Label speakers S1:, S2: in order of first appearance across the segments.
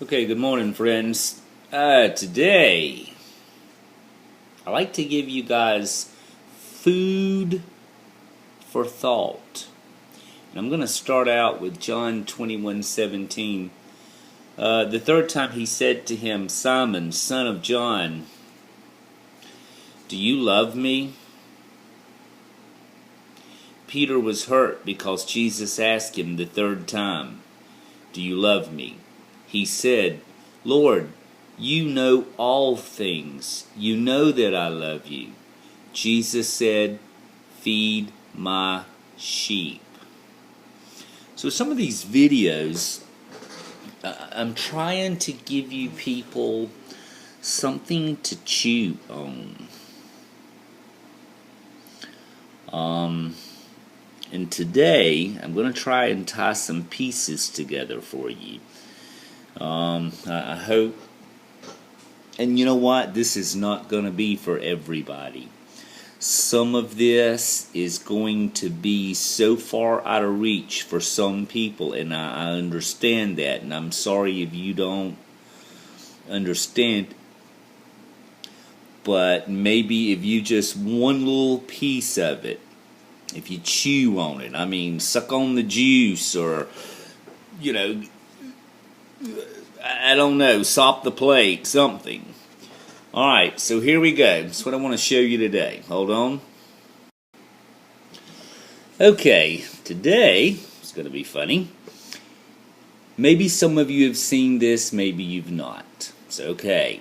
S1: Okay, good morning, friends. Today, I like to give you guys food for thought. And I'm going to start out with John 21:17. The third time he said to him, Simon, son of John, do you love me? Peter was hurt because Jesus asked him the third time, do you love me? He said, Lord, you know all things. You know that I love you. Jesus said, feed my sheep. So some of these videos, I'm trying to give you people something to chew on. And today, I'm going to try and tie some pieces together for you. I hope, and you know what, this is not going to be for everybody. Some of this is going to be so far out of reach for some people, and I understand that, and I'm sorry if you don't understand, but maybe if you just one little piece of it, if you chew on it, I mean, suck on the juice, or, I don't know, sop the plate, something. Alright, so here we go. That's what I want to show you today. Hold on. Okay, today, it's going to be funny. Maybe some of you have seen this, maybe you've not. It's okay.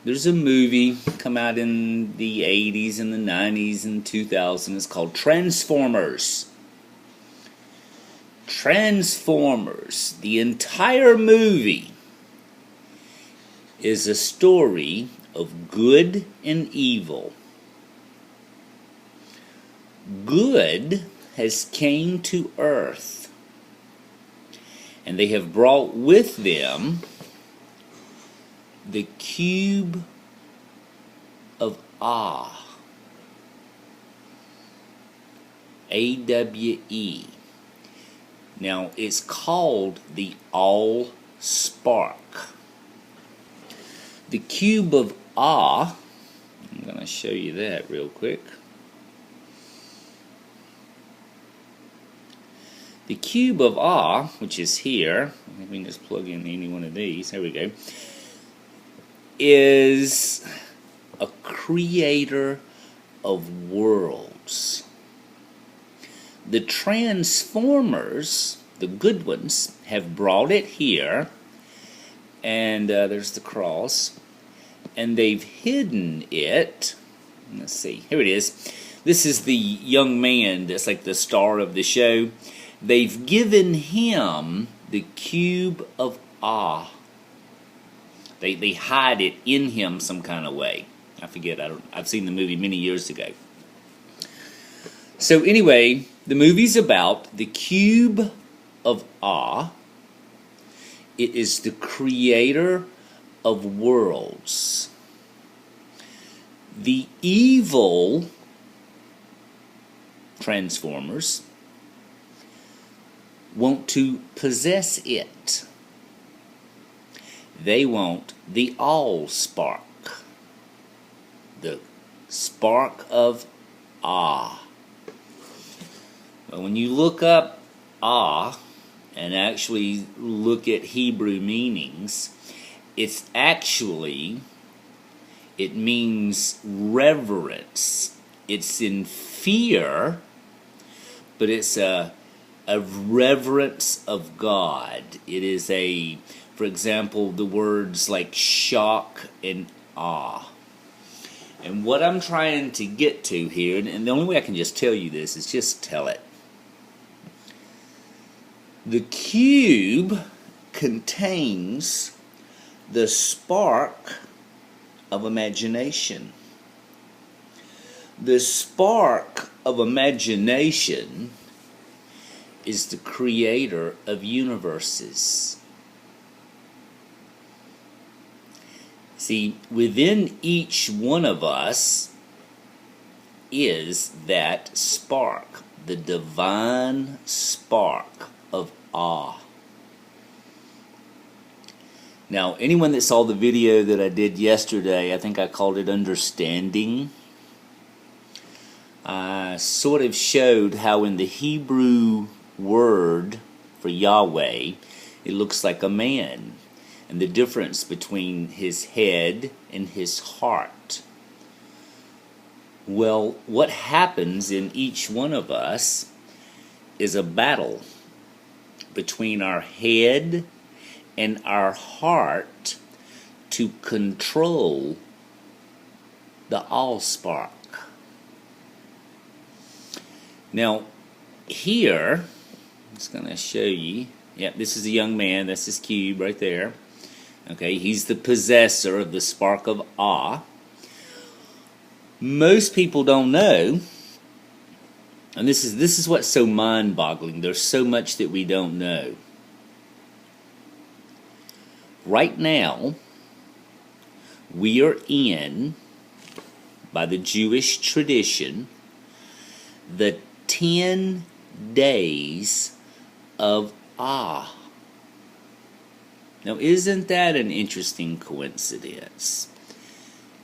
S1: There's a movie come out in the 80s and the 90s and 2000s. It's called Transformers. Transformers. The entire movie is a story of good and evil. Good has came to earth, and they have brought with them the cube of Ah. AWE. Now, it's called the All-Spark. The cube of Ah, I'm going to show you that real quick. The cube of Ah, which is here, let me just plug in any one of these, there we go, is a creator of worlds. The Transformers, the good ones, have brought it here, and there's the cross, and they've hidden it. Let's see, here it is. This is the young man that's like the star of the show. They've given him the cube of Ah. They hide it in him some kind of way. I forget, I've seen the movie many years ago. So anyway, the movie's about the cube of Ah. It is the creator of worlds. The evil Transformers want to possess it. They want the All-Spark. The spark of Ah. Well, when you look up Ah and actually look at Hebrew meanings, it means reverence. It's in fear, but it's a reverence of God. It is for example, the words like shock and awe. And what I'm trying to get to here, and the only way I can just tell you this is just tell it. The cube contains the spark of imagination. The spark of imagination is the creator of universes. See, within each one of us is that spark, the divine spark of awe. Now, anyone that saw the video that I did yesterday, I think I called it Understanding. I sort of showed how in the Hebrew word for Yahweh, it looks like a man, and the difference between his head and his heart. Well, what happens in each one of us is a battle between our head and our heart to control the allspark. Now, here, I'm just going to show you. Yeah, this is a young man. That's his cube right there. Okay, he's the possessor of the spark of Ah. Most people don't know, and this is what's so mind-boggling. There's so much that we don't know. Right now, we are in, by the Jewish tradition, the 10 days of Ah. Now, isn't that an interesting coincidence?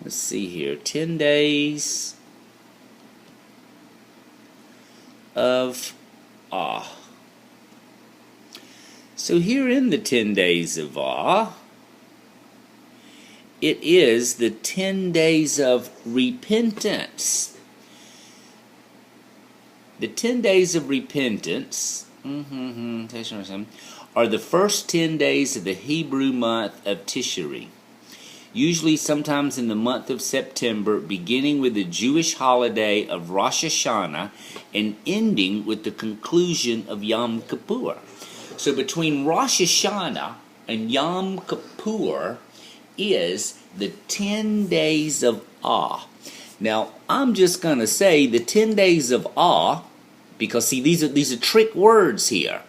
S1: Let's see here. 10 days of Ah. So here in the 10 days of Ah, it is the 10 days of repentance. The 10 days of repentance are the first 10 days of the Hebrew month of Tishri. Usually sometimes in the month of September, beginning with the Jewish holiday of Rosh Hashanah and ending with the conclusion of Yom Kippur. So between Rosh Hashanah and Yom Kippur is the 10 days of Ah. Now, I'm just going to say the 10 days of Ah, because see, these are trick words here.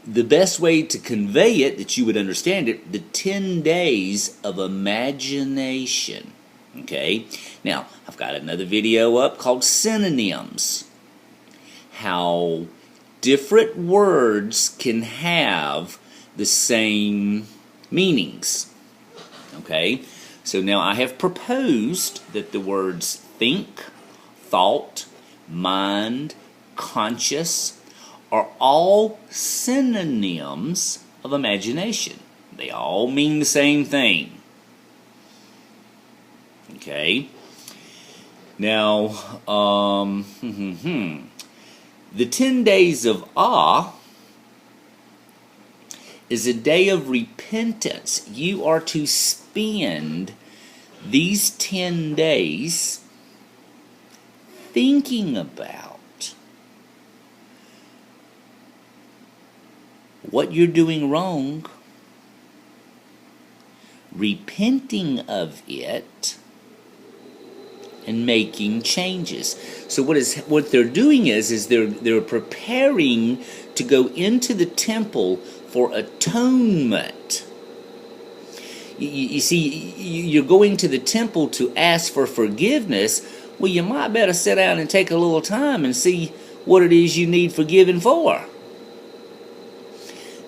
S1: The best way to convey it, that you would understand it, the 10 days of imagination. Okay? Now, I've got another video up called Synonyms. How different words can have the same meanings. Okay? So now I have proposed that the words think, thought, mind, conscious, are all synonyms of imagination. They all mean the same thing. Okay? Now, the 10 days of Ah is a day of repentance. You are to spend these 10 days thinking about what you're doing wrong, repenting of it, and making changes. So what they're doing is they're preparing to go into the temple for atonement. You see, you're going to the temple to ask for forgiveness. Well, you might better sit down and take a little time and see what it is you need forgiving for.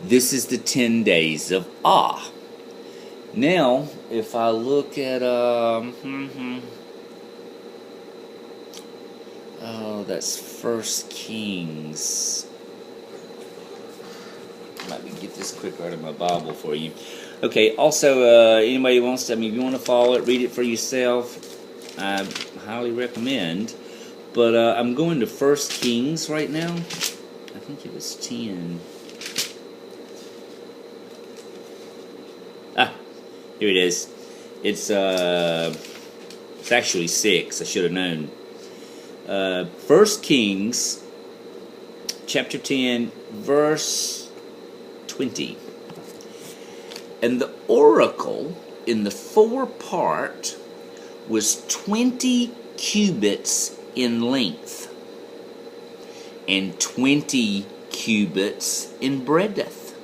S1: This is the 10 days of Ah. Now, if I look at that's 1 Kings. Let me get this quick out of my Bible for you. Okay, also, anybody wants to, if you want to follow it, read it for yourself, I highly recommend. But I'm going to 1 Kings right now. I think it was 10. Here it is. It's actually 6. I should have known. 1 Kings, chapter 10, verse 20. And the oracle in the forepart was 20 cubits in length, and 20 cubits in breadth,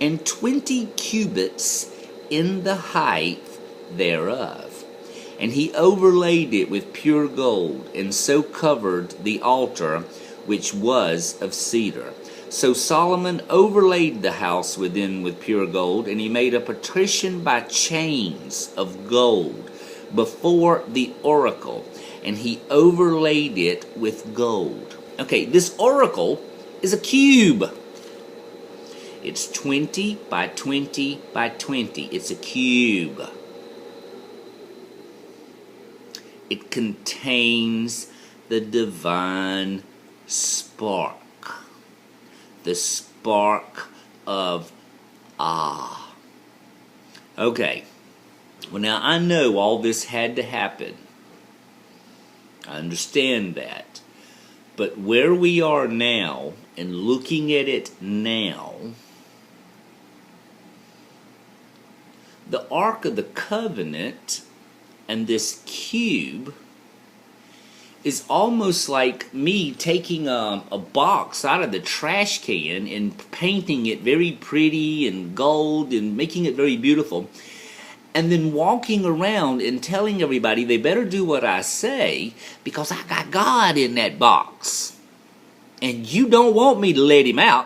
S1: and 20 cubits in the height thereof. And he overlaid it with pure gold, and so covered the altar which was of cedar. So Solomon overlaid the house within with pure gold, and he made a partition by chains of gold before the oracle, and he overlaid it with gold. Okay, this oracle is a cube. It's 20 by 20 by 20. It's a cube. It contains the divine spark. The spark of Ah. Okay. Well, now I know all this had to happen. I understand that. But where we are now, and looking at it now, the Ark of the Covenant and this cube is almost like me taking a box out of the trash can and painting it very pretty and gold and making it very beautiful, and then walking around and telling everybody they better do what I say because I got God in that box. And you don't want me to let him out.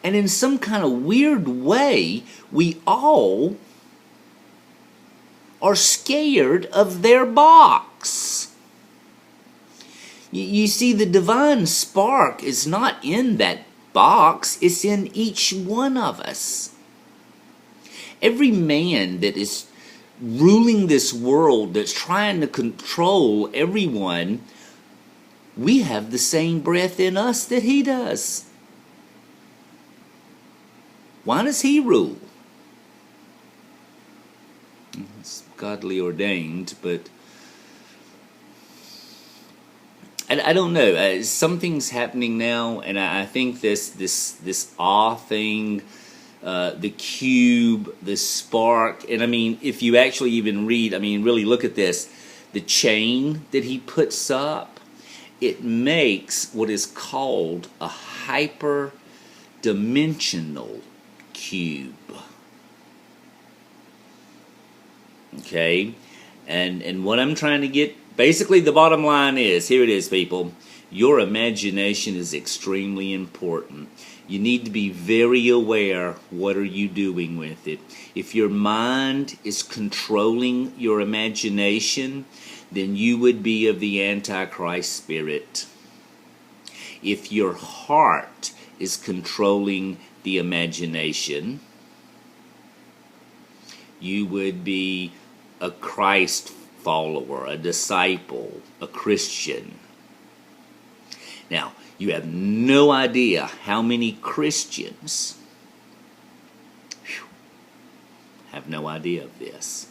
S1: And in some kind of weird way, we all are scared of their box. You see, the divine spark is not in that box, it's in each one of us. Every man that is ruling this world, that's trying to control everyone, we have the same breath in us that he does. Why does he rule? It's godly ordained, but I don't know. Something's happening now, and I think this awe thing, the cube, the spark, and I mean, if you actually even read, I mean, really look at this, the chain that he puts up, it makes what is called a hyperdimensional cube. Okay, and what I'm trying to get, basically the bottom line is, here it is, people, your imagination is extremely important. You need to be very aware, what are you doing with it? If your mind is controlling your imagination, then you would be of the Antichrist spirit. If your heart is controlling the imagination, you would be a Christ follower, a disciple, a Christian. Now, you have no idea how many Christians have no idea of this,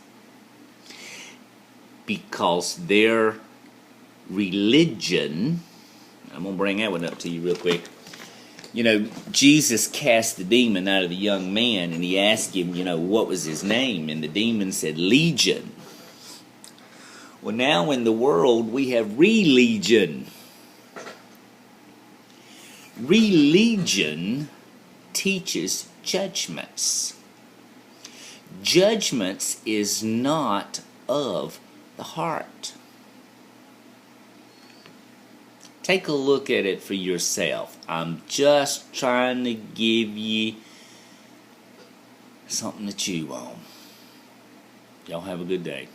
S1: because their religion, I'm going to bring that one up to you real quick. You know, Jesus cast the demon out of the young man, and he asked him, you know, what was his name? And the demon said, Legion. Well, now in the world, we have religion. Religion teaches judgments. Judgments is not of the heart. Take a look at it for yourself. I'm just trying to give you something to chew on. Y'all have a good day.